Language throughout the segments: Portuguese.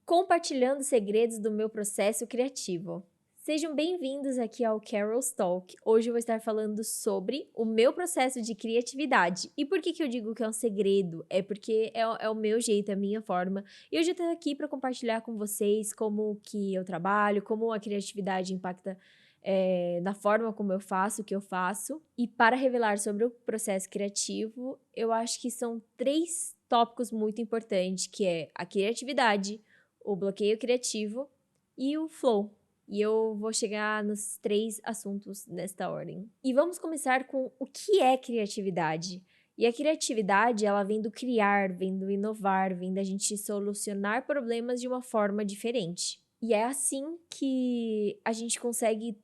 compartilhando segredos do meu processo criativo. Sejam bem-vindos aqui ao Carol's Talk. Hoje eu vou estar falando sobre o meu processo de criatividade. E por que eu digo que é um segredo? É porque é o meu jeito, é a minha forma. E hoje eu estou aqui para compartilhar com vocês como que eu trabalho, como a criatividade impacta na forma como eu faço o que eu faço. E para revelar sobre o processo criativo, eu acho que são 3 tópicos muito importantes, que é a criatividade, o bloqueio criativo e o flow. E eu vou chegar nos 3 assuntos nesta ordem. E vamos começar com o que é criatividade. E a criatividade, ela vem do criar, vem do inovar, vem da gente solucionar problemas de uma forma diferente. E é assim que a gente consegue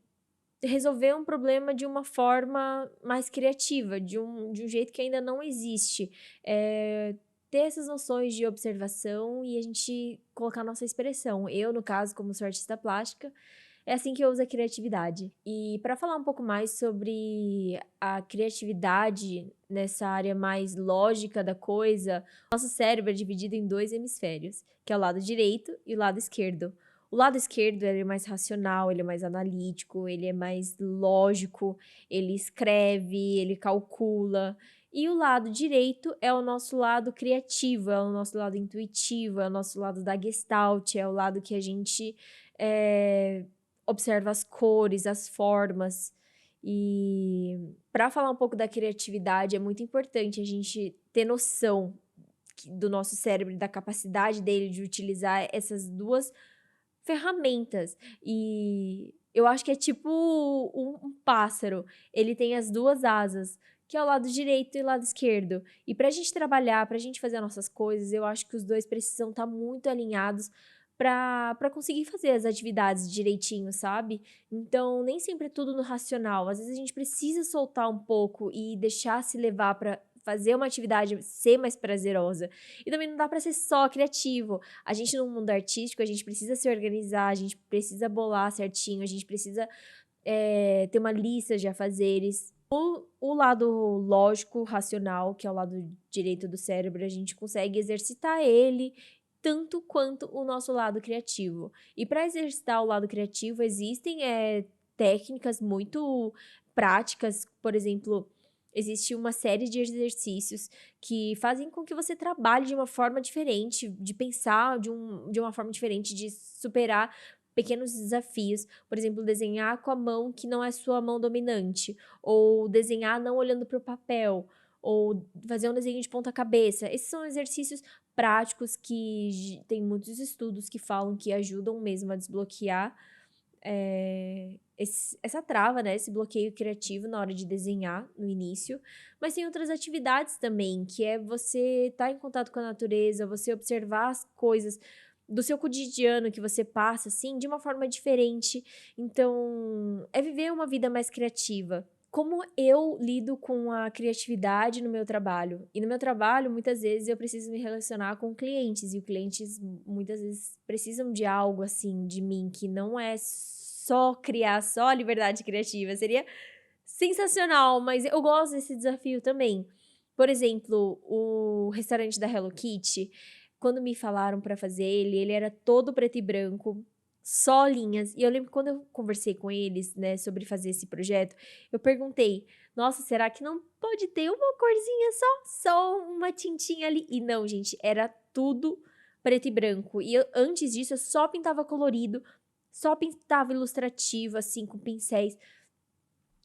resolver um problema de uma forma mais criativa, de um jeito que ainda não existe. Ter essas noções de observação e a gente colocar nossa expressão. Eu, no caso, como sou artista plástica, é assim que eu uso a criatividade. E para falar um pouco mais sobre a criatividade nessa área mais lógica da coisa, nosso cérebro é dividido em 2 hemisférios, que é o lado direito e o lado esquerdo. O lado esquerdo ele é mais racional, ele é mais analítico, ele é mais lógico, ele escreve, ele calcula. E o lado direito é o nosso lado criativo, é o nosso lado intuitivo, é o nosso lado da Gestalt, é o lado que a gente observa as cores, as formas. E para falar um pouco da criatividade, é muito importante a gente ter noção do nosso cérebro, da capacidade dele de utilizar essas 2 ferramentas. E eu acho que é tipo um pássaro. Ele tem as 2 asas, que é o lado direito e o lado esquerdo. E pra gente trabalhar, pra gente fazer as nossas coisas, eu acho que os dois precisam estar muito alinhados pra conseguir fazer as atividades direitinho, sabe? Então, nem sempre é tudo no racional. Às vezes a gente precisa soltar um pouco e deixar se levar pra fazer uma atividade ser mais prazerosa. E também não dá pra ser só criativo. A gente no mundo artístico, a gente precisa se organizar, a gente precisa bolar certinho, a gente precisa ter uma lista de afazeres. O lado lógico, racional, que é o lado direito do cérebro, a gente consegue exercitar ele tanto quanto o nosso lado criativo. E para exercitar o lado criativo, existem técnicas muito práticas, por exemplo, existe uma série de exercícios que fazem com que você trabalhe de uma forma diferente, de pensar de uma forma diferente, de superar pequenos desafios. Por exemplo, desenhar com a mão que não é sua mão dominante, ou desenhar não olhando para o papel, ou fazer um desenho de ponta cabeça. Esses são exercícios práticos que tem muitos estudos que falam que ajudam mesmo a desbloquear essa trava, né, esse bloqueio criativo na hora de desenhar no início. Mas tem outras atividades também, que é você estar em contato com a natureza, você observar as coisas do seu cotidiano que você passa, assim, de uma forma diferente. Então, é viver uma vida mais criativa. Como eu lido com a criatividade no meu trabalho? E no meu trabalho, muitas vezes, eu preciso me relacionar com clientes, e os clientes muitas vezes precisam de algo, assim, de mim, que não é só criar, só liberdade criativa. Seria sensacional, mas eu gosto desse desafio também. Por exemplo, o restaurante da Hello Kitty, quando me falaram pra fazer ele era todo preto e branco, só linhas. E eu lembro que quando eu conversei com eles, né, sobre fazer esse projeto, eu perguntei: "Nossa, será que não pode ter uma corzinha só? Só uma tintinha ali?" E não, gente, era tudo preto e branco. E antes disso, eu só pintava colorido, só pintava ilustrativo, assim, com pincéis.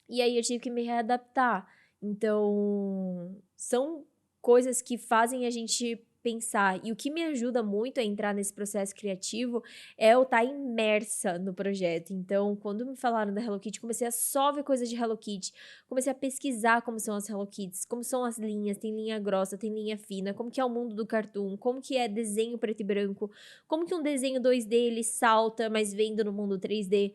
E aí eu tive que me readaptar. Então, são coisas que fazem a gente pensar. E o que me ajuda muito a entrar nesse processo criativo é eu estar imersa no projeto. Então, quando me falaram da Hello Kitty, comecei a só ver coisas de Hello Kitty. Comecei a pesquisar como são as Hello Kitties, como são as linhas, tem linha grossa, tem linha fina, como que é o mundo do cartoon, como que é desenho preto e branco, como que um desenho 2D ele salta, mas vendo no mundo 3D.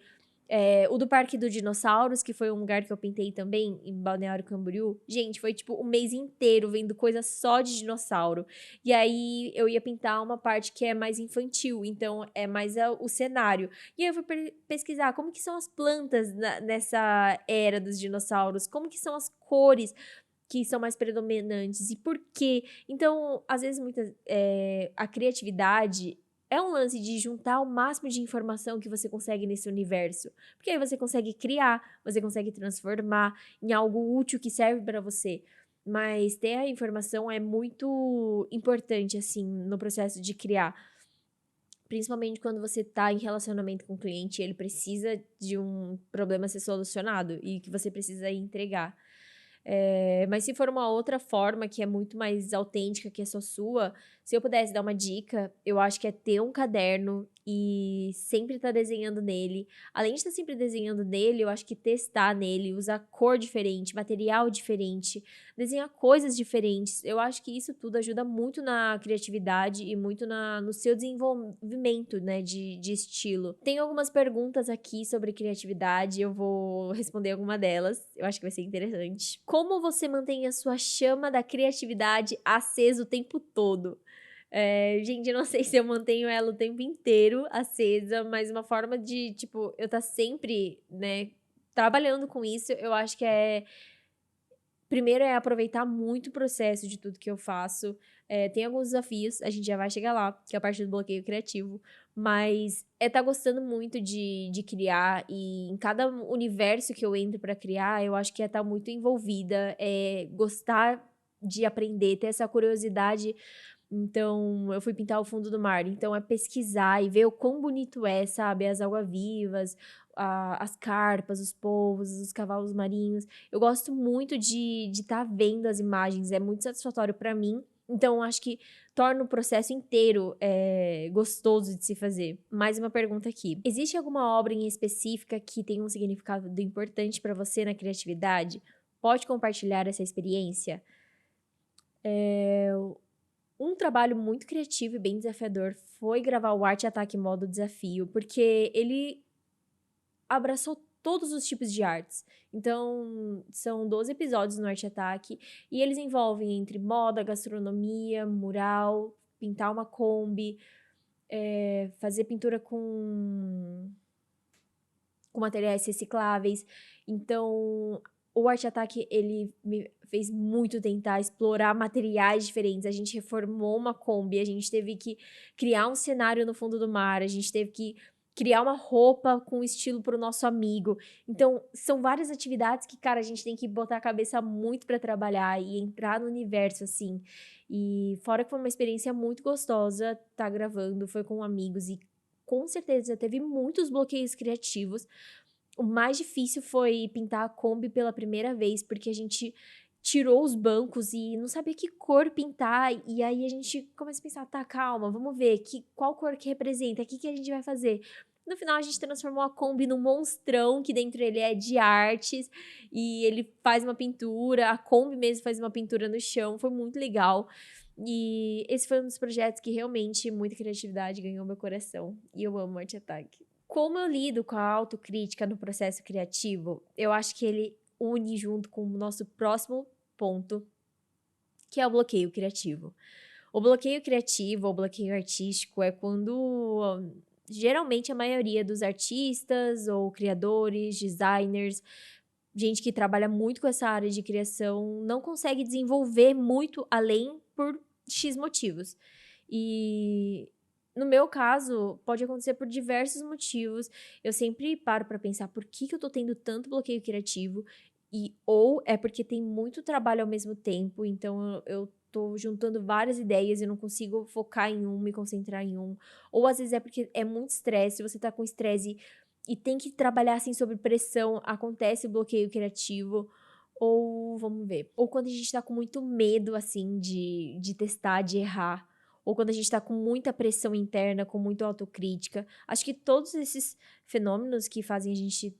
O do Parque dos Dinossauros, que foi um lugar que eu pintei também, em Balneário Camboriú, gente, foi tipo o mês inteiro vendo coisa só de dinossauro. E aí eu ia pintar uma parte que é mais infantil, então é mais o cenário. E aí eu fui pesquisar como que são as plantas nessa era dos dinossauros, como que são as cores que são mais predominantes e por quê. Então, às vezes, a criatividade é um lance de juntar o máximo de informação que você consegue nesse universo. Porque aí você consegue criar, você consegue transformar em algo útil que serve para você. Mas ter a informação é muito importante, assim, no processo de criar. Principalmente quando você tá em relacionamento com o cliente, ele precisa de um problema ser solucionado e que você precisa entregar. Mas se for uma outra forma que é muito mais autêntica, que é só sua, se eu pudesse dar uma dica, eu acho que é ter um caderno e sempre estar desenhando nele. Além de estar sempre desenhando nele, eu acho que testar nele, usar cor diferente, material diferente, desenhar coisas diferentes. Eu acho que isso tudo ajuda muito na criatividade e muito no seu desenvolvimento, né, de estilo. Tem algumas perguntas aqui sobre criatividade, eu vou responder alguma delas. Eu acho que vai ser interessante. Como você mantém a sua chama da criatividade acesa o tempo todo? Gente, eu não sei se eu mantenho ela o tempo inteiro acesa, mas uma forma de, tipo, eu tá sempre, né, trabalhando com isso, eu acho que primeiro é aproveitar muito o processo de tudo que eu faço. Tem alguns desafios, a gente já vai chegar lá, que é a parte do bloqueio criativo, mas tá gostando muito de criar e em cada universo que eu entro pra criar, eu acho que tá muito envolvida, gostar de aprender, ter essa curiosidade. Então, eu fui pintar o fundo do mar, então é pesquisar e ver o quão bonito é, sabe, as águas-vivas, as carpas, os polvos, os cavalos marinhos. Eu gosto muito de estar vendo as imagens, é muito satisfatório pra mim. Então, acho que torna o processo inteiro gostoso de se fazer. Mais uma pergunta aqui. Existe alguma obra em específica que tem um significado importante pra você na criatividade? Pode compartilhar essa experiência? Um trabalho muito criativo e bem desafiador foi gravar o Arte Ataque modo desafio, porque ele abraçou todos os tipos de artes. Então, são 12 episódios no Arte Ataque e eles envolvem entre moda, gastronomia, mural, pintar uma Kombi, fazer pintura com materiais recicláveis. Então, o Arte Ataque, ele me fez muito tentar explorar materiais diferentes. A gente reformou uma Kombi, a gente teve que criar um cenário no fundo do mar, a gente teve que criar uma roupa com estilo para o nosso amigo. Então, são várias atividades que, cara, a gente tem que botar a cabeça muito para trabalhar e entrar no universo, assim. E fora que foi uma experiência muito gostosa tá gravando, foi com amigos e com certeza teve muitos bloqueios criativos. O mais difícil foi pintar a Kombi pela primeira vez, porque a gente tirou os bancos e não sabia que cor pintar, e aí a gente começa a pensar: "Tá, calma, vamos ver qual cor que representa, o que que a gente vai fazer?". No final a gente transformou a Kombi num monstrão, que dentro ele é de artes, e ele faz uma pintura, a Kombi mesmo faz uma pintura no chão, foi muito legal. E esse foi um dos projetos que realmente muita criatividade ganhou meu coração, e eu amo Arte Ataque. Como eu lido com a autocrítica no processo criativo, eu acho que ele une junto com o nosso próximo ponto, que é o bloqueio criativo. O bloqueio criativo ou bloqueio artístico é quando geralmente a maioria dos artistas ou criadores, designers, gente que trabalha muito com essa área de criação, não consegue desenvolver muito além por X motivos. E no meu caso, pode acontecer por diversos motivos. Eu sempre paro para pensar por que eu tô tendo tanto bloqueio criativo ou é porque tem muito trabalho ao mesmo tempo, então eu tô juntando várias ideias e não consigo focar em me concentrar em ou às vezes é porque é muito estresse, você tá com estresse e tem que trabalhar, assim, sob pressão, acontece o bloqueio criativo, ou vamos ver, ou quando a gente tá com muito medo, assim, de testar, de errar, ou quando a gente tá com muita pressão interna, com muita autocrítica. Acho que todos esses fenômenos que fazem a gente,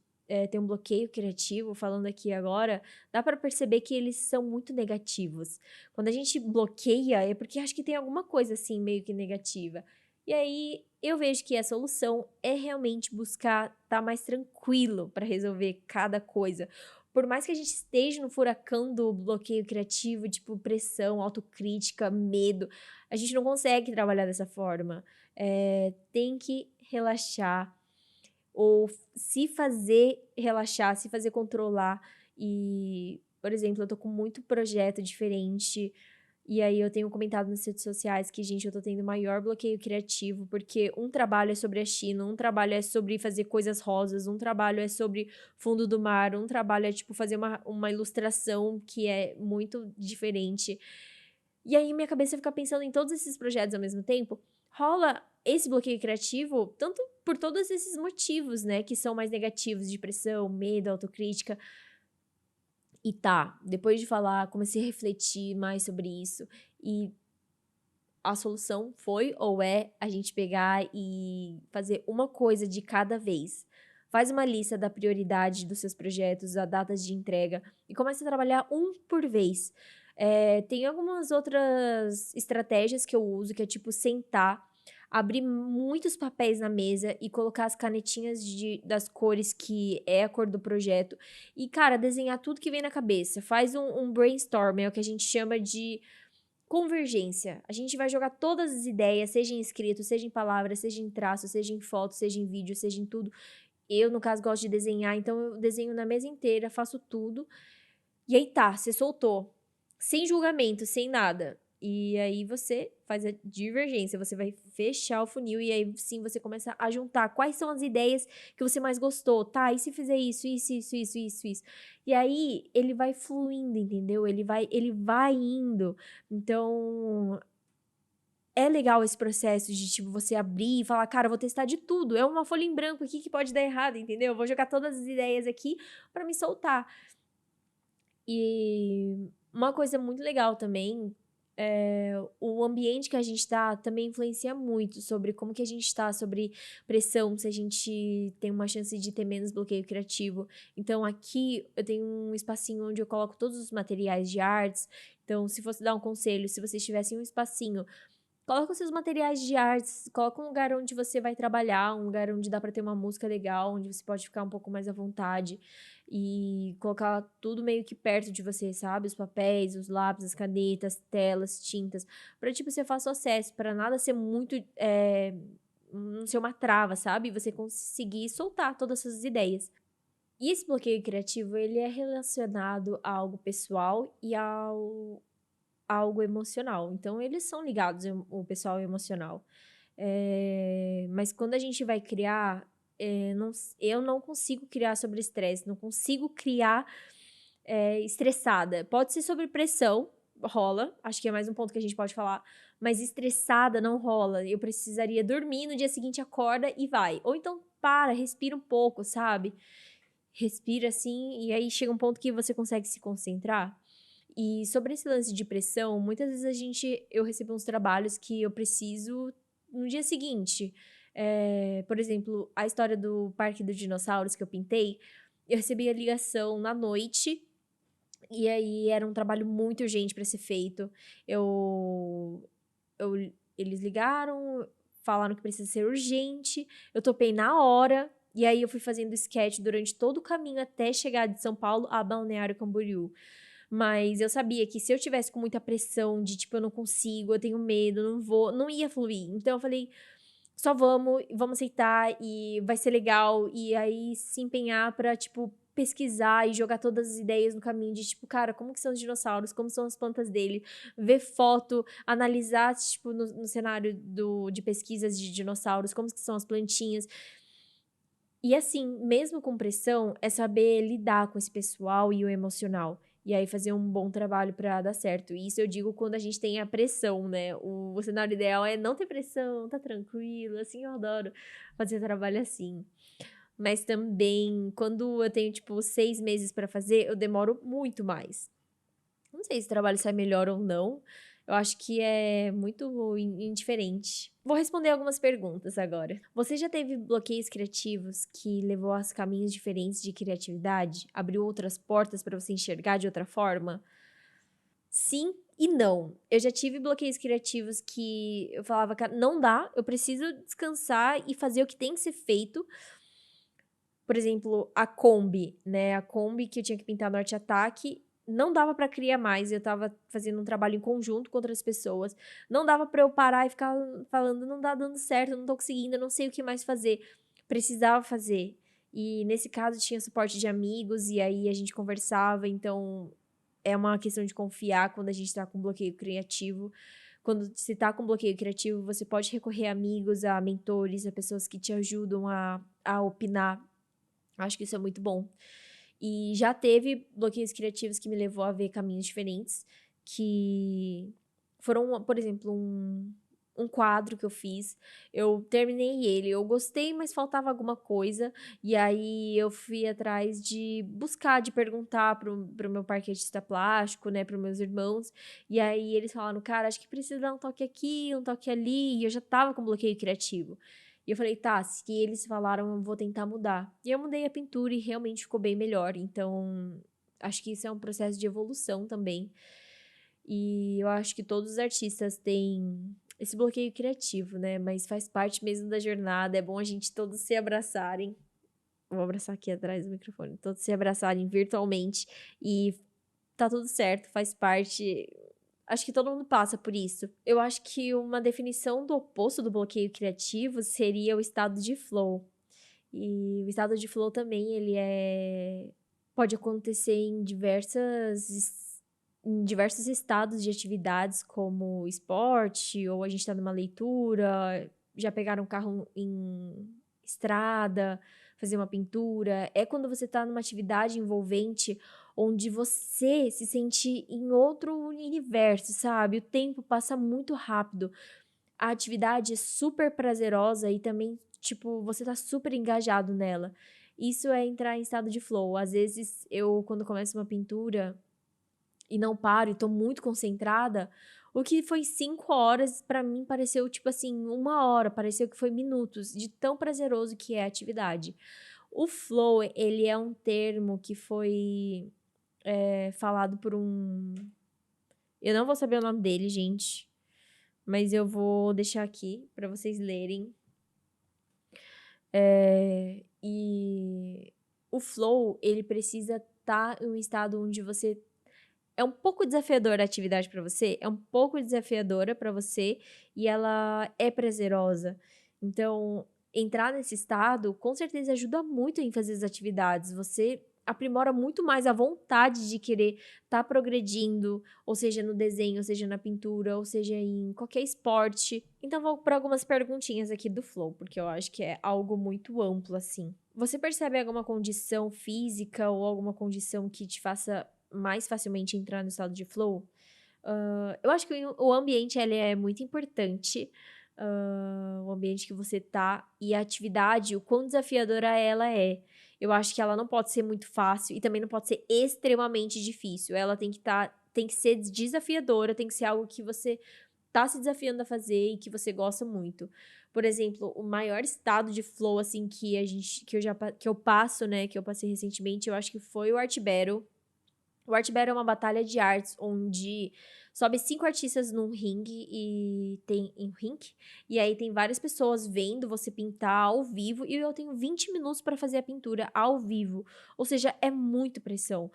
ter um bloqueio criativo, falando aqui agora, dá pra perceber que eles são muito negativos. Quando a gente bloqueia, é porque acho que tem alguma coisa, assim, meio que negativa. E aí, eu vejo que a solução é realmente buscar estar mais tranquilo para resolver cada coisa. Por mais que a gente esteja no furacão do bloqueio criativo, tipo pressão, autocrítica, medo, a gente não consegue trabalhar dessa forma. Tem que relaxar, ou se fazer relaxar, se fazer controlar. E, por exemplo, eu tô com muito projeto diferente, E aí eu tenho comentado nas redes sociais que, gente, eu tô tendo maior bloqueio criativo, porque um trabalho é sobre a China, um trabalho é sobre fazer coisas rosas, um trabalho é sobre fundo do mar, um trabalho é, tipo, fazer uma ilustração que é muito diferente. E aí minha cabeça fica pensando em todos esses projetos ao mesmo tempo. Rola esse bloqueio criativo, tanto por todos esses motivos, né, que são mais negativos, depressão, medo, autocrítica. E tá, depois de falar, comecei a refletir mais sobre isso e a solução foi ou é a gente pegar e fazer uma coisa de cada vez. Faz uma lista da prioridade dos seus projetos, a datas de entrega e começa a trabalhar um por vez. Tem algumas outras estratégias que eu uso, que é tipo sentar, abrir muitos papéis na mesa e colocar as canetinhas das cores que é a cor do projeto. E, cara, desenhar tudo que vem na cabeça. Faz um brainstorm, é o que a gente chama de convergência. A gente vai jogar todas as ideias, seja em escrito, seja em palavras, seja em traço, seja em foto, seja em vídeo, seja em tudo. Eu, no caso, gosto de desenhar, então eu desenho na mesa inteira, faço tudo. E aí tá, você soltou. Sem julgamento, sem nada. E aí você faz a divergência, você vai fechar o funil e aí sim você começa a juntar quais são as ideias que você mais gostou. Tá, e se fizer isso. E aí ele vai fluindo, entendeu? Ele vai indo. Então, é legal esse processo de, tipo, você abrir e falar, cara, eu vou testar de tudo. É uma folha em branco aqui que pode dar errado, entendeu? Eu vou jogar todas as ideias aqui pra me soltar. E uma coisa muito legal também, o ambiente que a gente tá também influencia muito sobre como que a gente tá, sobre pressão, se a gente tem uma chance de ter menos bloqueio criativo. Então aqui eu tenho um espacinho onde eu coloco todos os materiais de artes. Então, se fosse dar um conselho, se vocês tivessem um espacinho, coloca os seus materiais de artes, coloca um lugar onde você vai trabalhar, um lugar onde dá pra ter uma música legal, onde você pode ficar um pouco mais à vontade e colocar tudo meio que perto de você, sabe? Os papéis, os lápis, as canetas, telas, tintas, pra, tipo, você faça o acesso, pra nada ser muito, não ser uma trava, sabe? Você conseguir soltar todas as suas ideias. E esse bloqueio criativo, ele é relacionado a algo pessoal e algo emocional. Então, eles são ligados, o pessoal e o emocional. Mas quando a gente vai criar, eu não consigo criar sobre estresse, não consigo criar estressada. Pode ser sobre pressão, rola, acho que é mais um ponto que a gente pode falar, mas estressada não rola. Eu precisaria dormir, no dia seguinte acorda e vai. Ou então para, respira um pouco, sabe? Respira assim, e aí chega um ponto que você consegue se concentrar. E sobre esse lance de pressão, muitas vezes eu recebo uns trabalhos que eu preciso no dia seguinte. Por exemplo, a história do Parque dos Dinossauros que eu pintei, eu recebi a ligação na noite, e aí era um trabalho muito urgente para ser feito. Eu, eu, eles ligaram, falaram que precisa ser urgente, eu topei na hora, e aí eu fui fazendo sketch durante todo o caminho até chegar de São Paulo a Balneário Camboriú. Mas eu sabia que se eu tivesse com muita pressão de, tipo, eu não consigo, eu tenho medo, não vou, não ia fluir. Então eu falei, só vamos aceitar e vai ser legal. E aí se empenhar pra, tipo, pesquisar e jogar todas as ideias no caminho de, tipo, cara, como que são os dinossauros, como são as plantas dele, ver foto, analisar, tipo, no cenário de pesquisas de dinossauros, como que são as plantinhas. E assim, mesmo com pressão, é saber lidar com esse pessoal e o emocional. E aí fazer um bom trabalho pra dar certo. E isso eu digo quando a gente tem a pressão, né? O cenário ideal é não ter pressão, tá tranquilo. Assim, eu adoro fazer trabalho assim. Mas também, quando eu tenho, tipo, 6 meses pra fazer, eu demoro muito mais. Não sei se o trabalho sai melhor ou não. Eu acho que é muito indiferente. Vou responder algumas perguntas agora. Você já teve bloqueios criativos que levou a caminhos diferentes de criatividade? Abriu outras portas para você enxergar de outra forma? Sim e não. Eu já tive bloqueios criativos que eu falava, cara, não dá, eu preciso descansar e fazer o que tem que ser feito. Por exemplo, a Kombi, né, a Kombi que eu tinha que pintar no Arte Ataque, não dava pra criar mais, eu estava fazendo um trabalho em conjunto com outras pessoas, não dava pra eu parar e ficar falando: "Não tá dando certo, eu não tô conseguindo, eu não sei o que mais fazer". Precisava fazer. E nesse caso tinha suporte de amigos, e aí a gente conversava, então é uma questão de confiar quando a gente tá com bloqueio criativo. Quando se tá com bloqueio criativo, você pode recorrer a amigos, a mentores, a pessoas que te ajudam a opinar. Acho que isso é muito bom. E já teve bloqueios criativos que me levou a ver caminhos diferentes, que foram, por exemplo, um quadro que eu fiz. Eu terminei ele, eu gostei, mas faltava alguma coisa. E aí eu fui atrás de buscar, de perguntar pro meu parquetista plástico, né, pros meus irmãos. E aí eles falaram, cara, acho que precisa dar um toque aqui, um toque ali. E eu já tava com bloqueio criativo. E eu falei, tá, se eles falaram, eu vou tentar mudar. E eu mudei a pintura e realmente ficou bem melhor. Então, acho que isso é um processo de evolução também. E eu acho que todos os artistas têm esse bloqueio criativo, né? Mas faz parte mesmo da jornada. É bom a gente todos se abraçarem. Vou abraçar aqui atrás do microfone. Todos se abraçarem virtualmente. E tá tudo certo, faz parte. Acho que todo mundo passa por isso. Eu acho que uma definição do oposto do bloqueio criativo seria o estado de flow. E o estado de flow também, ele pode acontecer em diversos estados de atividades, como esporte, ou a gente tá numa leitura, já pegaram um carro em estrada, fazer uma pintura. É quando você tá numa atividade envolvente, onde você se sente em outro universo, sabe? O tempo passa muito rápido. A atividade é super prazerosa e também, tipo, você tá super engajado nela. Isso é entrar em estado de flow. Às vezes, eu, quando começo uma pintura e não paro e tô muito concentrada, o que foi 5 horas, pra mim, pareceu, tipo assim, 1 hora, pareceu que foi minutos, de tão prazeroso que é a atividade. O flow, ele é um termo que foi falado por um. Eu não vou saber o nome dele, gente, mas eu vou deixar aqui pra vocês lerem. E o flow, ele precisa estar em um estado onde você é um pouco desafiadora a atividade pra você, é um pouco desafiadora pra você e ela é prazerosa. Então, entrar nesse estado com certeza ajuda muito em fazer as atividades. Você aprimora muito mais a vontade de querer estar progredindo, ou seja, no desenho, ou seja, na pintura, ou seja, em qualquer esporte. Então, vou para algumas perguntinhas aqui do Flow, porque eu acho que é algo muito amplo assim. Você percebe alguma condição física ou alguma condição que te faça mais facilmente entrar no estado de flow? Eu acho que o ambiente ele é muito importante. O ambiente que você tá e a atividade, o quão desafiadora ela é. Eu acho que ela não pode ser muito fácil e também não pode ser extremamente difícil. Ela tem que ser desafiadora, tem que ser algo que você tá se desafiando a fazer e que você gosta muito. Por exemplo, o maior estado de flow assim que eu passo, né, que eu passei recentemente, eu acho que foi o Art Battle. O Art Battle é uma batalha de artes onde sobe 5 artistas num ringue e tem em ringue, e aí tem várias pessoas vendo você pintar ao vivo e eu tenho 20 minutos para fazer a pintura ao vivo. Ou seja, é muito pressão.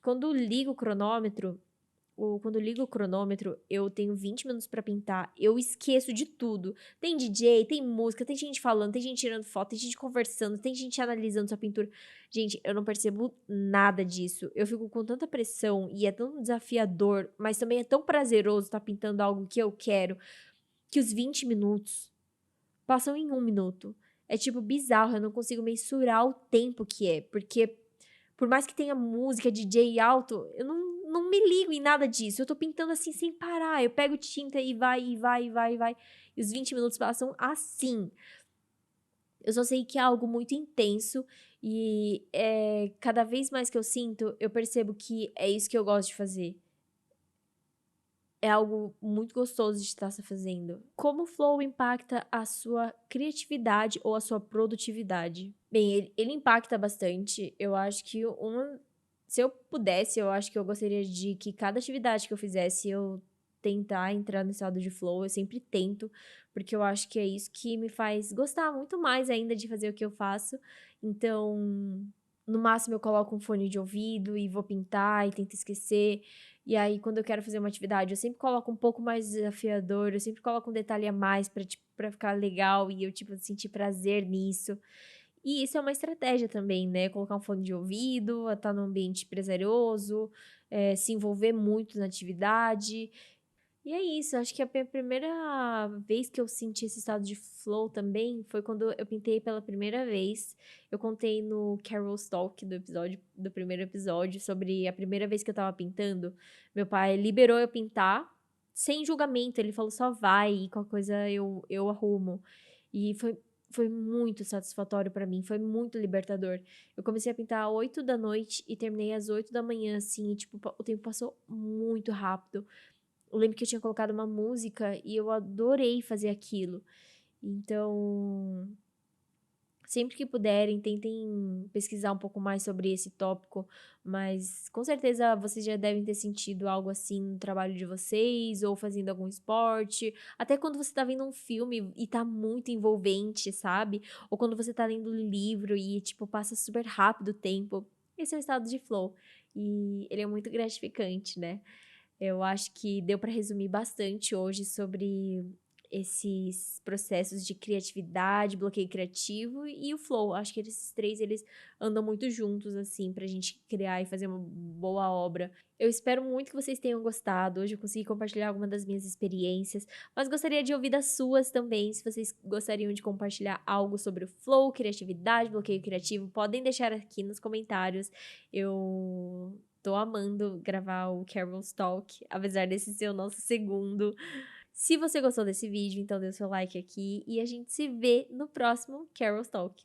Quando ligo o cronômetro, quando ligo o cronômetro, eu tenho 20 minutos pra pintar, eu esqueço de tudo. Tem DJ, tem música, tem gente falando, tem gente tirando foto, tem gente conversando, tem gente analisando sua pintura. Gente, eu não percebo nada disso. Eu fico com tanta pressão e é tão desafiador, mas também é tão prazeroso estar pintando algo que eu quero, que os 20 minutos passam em 1 minuto. É tipo bizarro, eu não consigo mensurar o tempo que é, porque por mais que tenha música, DJ alto, eu não me ligo em nada disso. Eu tô pintando assim sem parar. Eu pego tinta e vai, e vai, e vai, e vai. E os 20 minutos passam assim. Eu só sei que é algo muito intenso e cada vez mais que eu sinto, eu percebo que é isso que eu gosto de fazer. É algo muito gostoso de estar se fazendo. Como o flow impacta a sua criatividade ou a sua produtividade? Bem, ele impacta bastante. Eu acho que se eu pudesse, eu acho que eu gostaria de que cada atividade que eu fizesse, eu tentar entrar no estado de flow. Eu sempre tento, porque eu acho que é isso que me faz gostar muito mais ainda de fazer o que eu faço. Então, no máximo eu coloco um fone de ouvido e vou pintar e tento esquecer. E aí, quando eu quero fazer uma atividade, eu sempre coloco um pouco mais desafiador, eu sempre coloco um detalhe a mais pra, tipo, pra ficar legal e eu, tipo, sentir prazer nisso. E isso é uma estratégia também, né, colocar um fone de ouvido, estar num ambiente prazeroso, se envolver muito na atividade. E é isso, acho que a primeira vez que eu senti esse estado de flow também foi quando eu pintei pela primeira vez. Eu contei no Carol's Talk do primeiro episódio sobre a primeira vez que eu estava pintando. Meu pai liberou eu pintar sem julgamento, ele falou: "Só vai e qualquer coisa eu arrumo". E foi muito satisfatório pra mim, foi muito libertador. Eu comecei a pintar às 8 da noite e terminei às 8 da manhã, assim, e tipo, o tempo passou muito rápido. Eu lembro que eu tinha colocado uma música e eu adorei fazer aquilo. Então, sempre que puderem, tentem pesquisar um pouco mais sobre esse tópico, mas com certeza vocês já devem ter sentido algo assim no trabalho de vocês, ou fazendo algum esporte, até quando você tá vendo um filme e tá muito envolvente, sabe? Ou quando você tá lendo um livro e, tipo, passa super rápido o tempo. Esse é o estado de flow. E ele é muito gratificante, né? Eu acho que deu para resumir bastante hoje sobre esses processos de criatividade, bloqueio criativo e o flow. Acho que esses 3 eles andam muito juntos, assim, pra gente criar e fazer uma boa obra. Eu espero muito que vocês tenham gostado. Hoje eu consegui compartilhar alguma das minhas experiências, mas gostaria de ouvir das suas também. Se vocês gostariam de compartilhar algo sobre o flow, criatividade, bloqueio criativo, podem deixar aqui nos comentários. Eu tô amando gravar o Carol's Talk, apesar desse ser o nosso segundo. Se você gostou desse vídeo, então dê o seu like aqui e a gente se vê no próximo Carol's Talk.